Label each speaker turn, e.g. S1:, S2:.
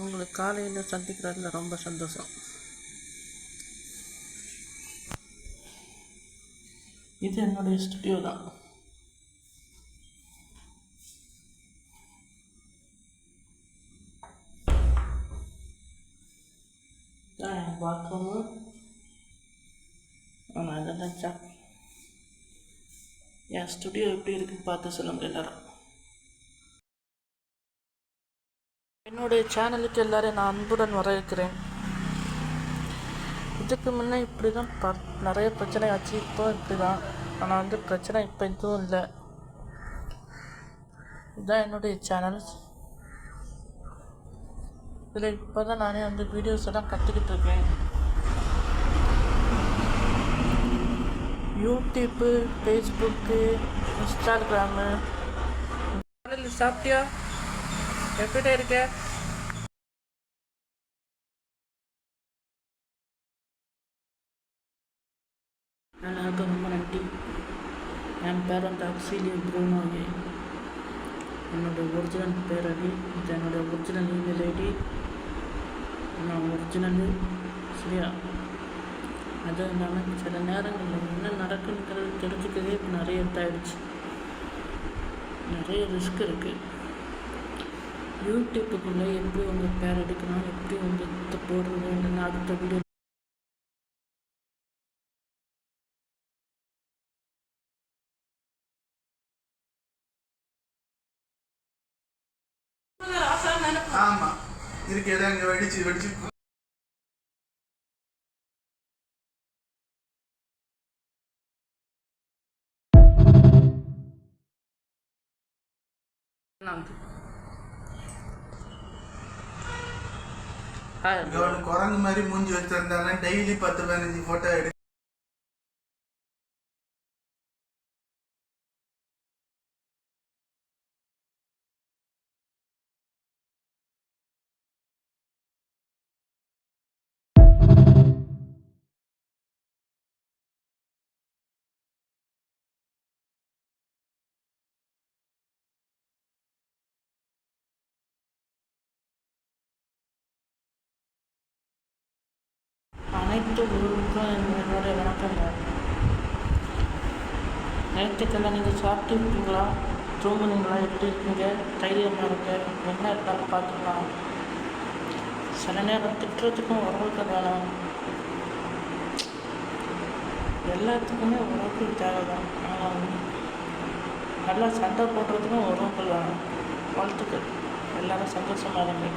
S1: உங்களை காலையில் சந்திக்கிறதுல ரொம்ப சந்தோஷம். இது என்னுடைய ஸ்டுடியோ தான். என் பாத்ரூமு. நான் அதை நினச்சா என் ஸ்டுடியோ எப்படி இருக்குன்னு பார்த்து சொல்லுங்கள் எல்லாரும். என்னுடைய சேனலுக்கு எல்லோரும் நான் அன்புடன் வரவேற்கிறேன். இதுக்கு முன்னே இப்படி தான் நிறைய பிரச்சனை ஆச்சு. இப்போ இப்படி தான். ஆனால் பிரச்சனை இப்போ எதுவும் இல்லை. இதுதான் என்னுடைய சேனல். இதில் இப்போ தான் நானே வீடியோஸ் எல்லாம் கற்றுக்கிட்டு இருக்கேன். YouTube, Facebook, Instagram. சாப்பிட்டியா? எப்படி இருக்க? எல்லாருக்கும் ரொம்ப நன்றி. என் பேர் அக்ஸிலியா ப்ரூனோயே. என்னோடய ஒரிஜினல் பேர் அது. இது என்னோடய ஒரிஜினல் இமெயில் ஐடி. நான் ஒரிஜினலு சரியா. அதுவும் இல்லாமல் சில நேரங்களில் என்ன நடக்குங்கிறது தெரிஞ்சுக்கவே இப்போ நிறைய இதாகிடுச்சு. நிறைய ரிஸ்க் இருக்குது. யூடியூப்புக்குள்ளே எப்படி உங்கள் பேர் எடுக்கணும், எப்படி உங்கள் போடுறதுன்னு அடுத்த வீடியோ.
S2: ஆமாம் இருக்கேன் இங்கே வெடிச்சு குரங்கு மாதிரி மூஞ்சி வச்சிருந்தாங்க. டெய்லி 10-15 ஃபோட்டோ எடு.
S1: அனைத்து ஊருக்கும் என்னுடைய வணக்கங்கள். நேற்றுக்கெல்லாம் நீங்கள் சாப்பிட்டு இருக்கீங்களா? தூங்குனீங்களா? எப்படி இருக்கீங்க? தைரியமாக இருக்க என்ன இருந்தாலும் பார்த்துக்கலாம். சில நேரம் திட்டுறதுக்கும் உறவுகள் வேணும். எல்லாத்துக்குமே உறவுகள் தேவை தான். நல்லா சண்டை போடுறதுக்கும் உறவுகள் வேணும். வாழ்த்துக்கள். எல்லோரும் சந்தோஷமாக இருங்க.